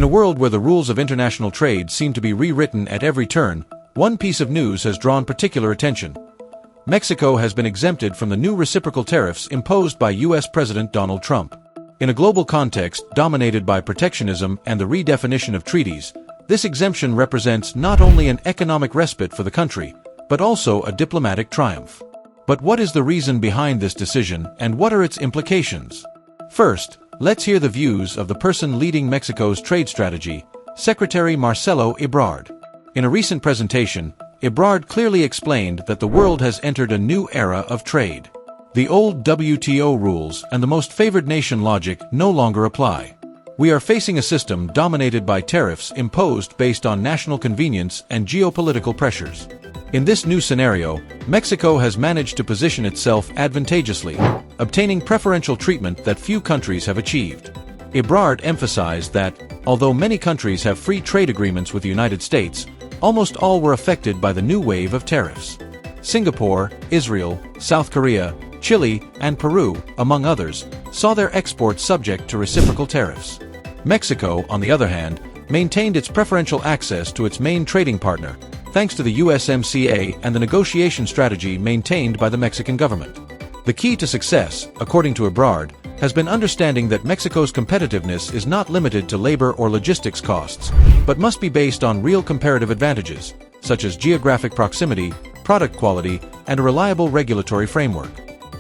a world where the rules of international trade seem to be rewritten at every turn, one piece of news has drawn particular attention. Mexico has been exempted from the new reciprocal tariffs imposed by U.S. President Donald Trump. In a global context dominated by protectionism and the redefinition of treaties, this exemption represents not only an economic respite for the country, but also a diplomatic triumph. But what is the reason behind this decision, and what are its implications? First, let's hear the views of the person leading Mexico's trade strategy, Secretary Marcelo Ebrard. In a recent presentation, Ebrard clearly explained that the world has entered a new era of trade. The old WTO rules and the most favored nation logic no longer apply. We are facing a system dominated by tariffs imposed based on national convenience and geopolitical pressures. In this new scenario, Mexico has managed to position itself advantageously, obtaining preferential treatment that few countries have achieved. Ebrard emphasized that, although many countries have free trade agreements with the United States, almost all were affected by the new wave of tariffs. Singapore, Israel, South Korea, Chile, and Peru, among others, saw their exports subject to reciprocal tariffs. Mexico, on the other hand, maintained its preferential access to its main trading partner, thanks to the USMCA and the negotiation strategy maintained by the Mexican government. The key to success, according to Ebrard, has been understanding that Mexico's competitiveness is not limited to labor or logistics costs, but must be based on real comparative advantages, such as geographic proximity, product quality, and a reliable regulatory framework.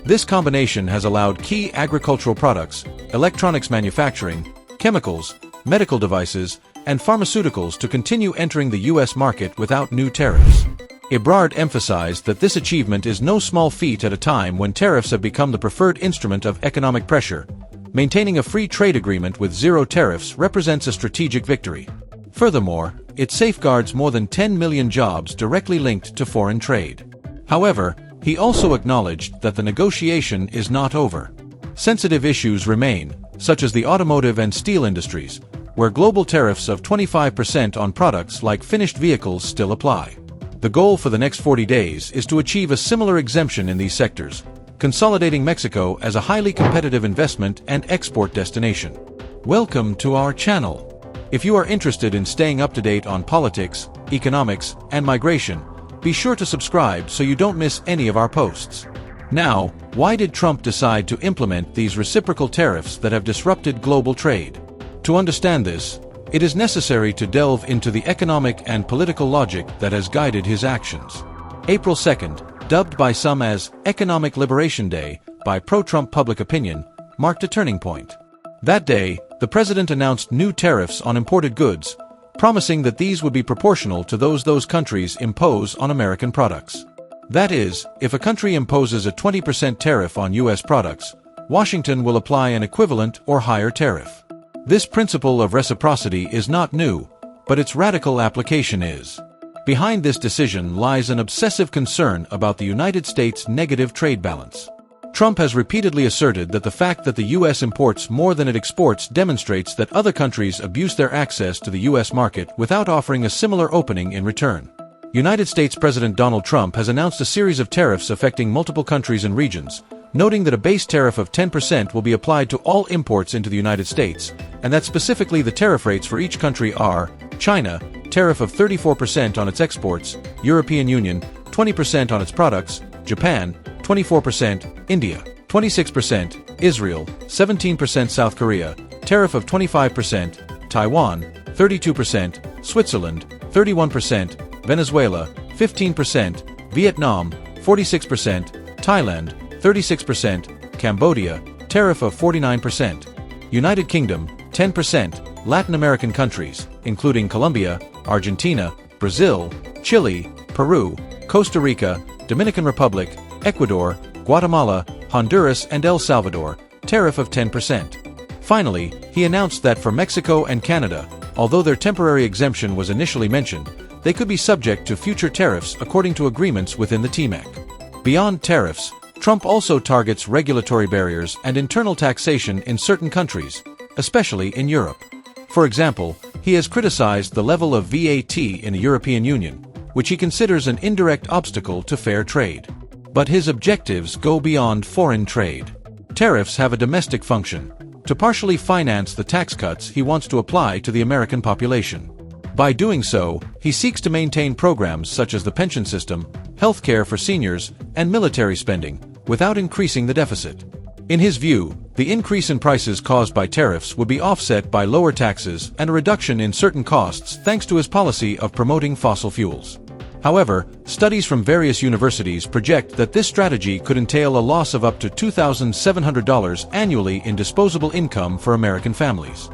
This combination has allowed key agricultural products, electronics manufacturing, chemicals, medical devices, and pharmaceuticals to continue entering the U.S. market without new tariffs. Ebrard emphasized that this achievement is no small feat at a time when tariffs have become the preferred instrument of economic pressure. Maintaining a free trade agreement with zero tariffs represents a strategic victory. Furthermore, it safeguards more than 10 million jobs directly linked to foreign trade. However, he also acknowledged that the negotiation is not over. Sensitive issues remain, such as the automotive and steel industries, where global tariffs of 25% on products like finished vehicles still apply. The goal for the next 40 days is to achieve a similar exemption in these sectors, consolidating Mexico as a highly competitive investment and export destination. Welcome to our channel. If you are interested in staying up to date on politics, economics, and migration, be sure to subscribe so you don't miss any of our posts. Now, why did Trump decide to implement these reciprocal tariffs that have disrupted global trade? To understand this, it is necessary to delve into the economic and political logic that has guided his actions. April 2nd, dubbed by some as Economic Liberation Day by pro-Trump public opinion, marked a turning point. That day, the president announced new tariffs on imported goods, promising that these would be proportional to those countries impose on American products. That is, if a country imposes a 20% tariff on U.S. products, Washington will apply an equivalent or higher tariff. This principle of reciprocity is not new, but its radical application is. Behind this decision lies an obsessive concern about the United States' negative trade balance. Trump has repeatedly asserted that the fact that the U.S. imports more than it exports demonstrates that other countries abuse their access to the U.S. market without offering a similar opening in return. United States President Donald Trump has announced a series of tariffs affecting multiple countries and regions, noting that a base tariff of 10% will be applied to all imports into the United States, and that specifically the tariff rates for each country are: China, tariff of 34% on its exports; European Union, 20% on its products; Japan, 24%; India, 26%; Israel, 17%; South Korea, tariff of 25%; Taiwan, 32%; Switzerland, 31%; Venezuela, 15%; Vietnam, 46%; Thailand, 36%; Cambodia, tariff of 49%; United Kingdom, 10%; Latin American countries, including Colombia, Argentina, Brazil, Chile, Peru, Costa Rica, Dominican Republic, Ecuador, Guatemala, Honduras, and El Salvador, tariff of 10%. Finally, he announced that for Mexico and Canada, although their temporary exemption was initially mentioned, they could be subject to future tariffs according to agreements within the TMEC. Beyond tariffs, Trump also targets regulatory barriers and internal taxation in certain countries, especially in Europe. For example, he has criticized the level of VAT in the European Union, which he considers an indirect obstacle to fair trade. But his objectives go beyond foreign trade. Tariffs have a domestic function. to partially finance the tax cuts he wants to apply to the American population. By doing so, he seeks to maintain programs such as the pension system, healthcare for seniors, and military spending, without increasing the deficit. In his view, the increase in prices caused by tariffs would be offset by lower taxes and a reduction in certain costs thanks to his policy of promoting fossil fuels. However, studies from various universities project that this strategy could entail a loss of up to $2,700 annually in disposable income for American families.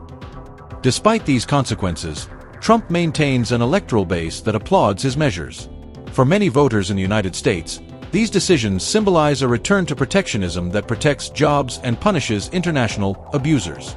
Despite these consequences, Trump maintains an electoral base that applauds his measures. For many voters in the United States, these decisions symbolize a return to protectionism that protects jobs and punishes international abusers.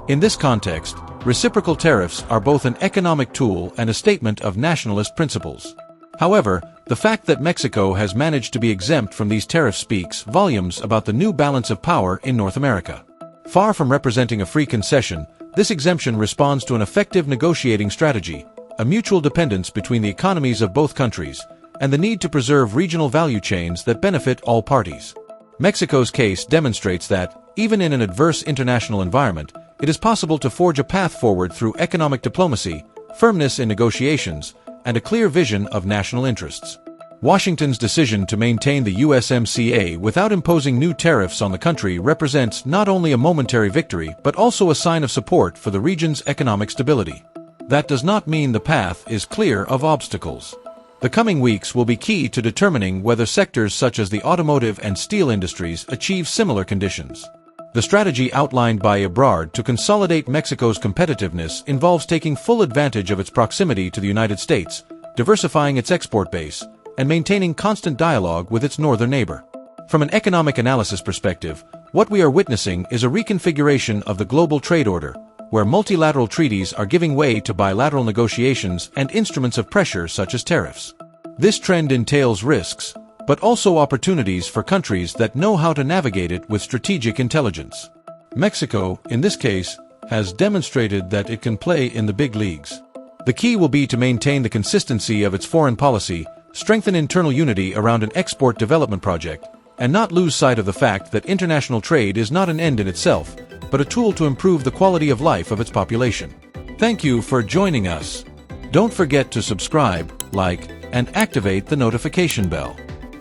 In this context, reciprocal tariffs are both an economic tool and a statement of nationalist principles. However, the fact that Mexico has managed to be exempt from these tariffs speaks volumes about the new balance of power in North America. Far from representing a free concession, this exemption responds to an effective negotiating strategy, a mutual dependence between the economies of both countries, and the need to preserve regional value chains that benefit all parties. Mexico's case demonstrates that, even in an adverse international environment, it is possible to forge a path forward through economic diplomacy, firmness in negotiations, and a clear vision of national interests. Washington's decision to maintain the USMCA without imposing new tariffs on the country represents not only a momentary victory but also a sign of support for the region's economic stability. That does not mean the path is clear of obstacles. The coming weeks will be key to determining whether sectors such as the automotive and steel industries achieve similar conditions. The strategy outlined by Ebrard to consolidate Mexico's competitiveness involves taking full advantage of its proximity to the United States, diversifying its export base, and maintaining constant dialogue with its northern neighbor. From an economic analysis perspective, what we are witnessing is a reconfiguration of the global trade order, where multilateral treaties are giving way to bilateral negotiations and instruments of pressure such as tariffs. This trend entails risks, but also opportunities for countries that know how to navigate it with strategic intelligence. Mexico, in this case, has demonstrated that it can play in the big leagues. The key will be to maintain the consistency of its foreign policy, strengthen internal unity around an export development project, and not lose sight of the fact that international trade is not an end in itself, but a tool to improve the quality of life of its population. Thank you for joining us. Don't forget to subscribe, like, and activate the notification bell.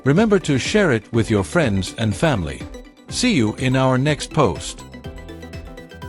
Remember to share it with your friends and family. See you in our next post.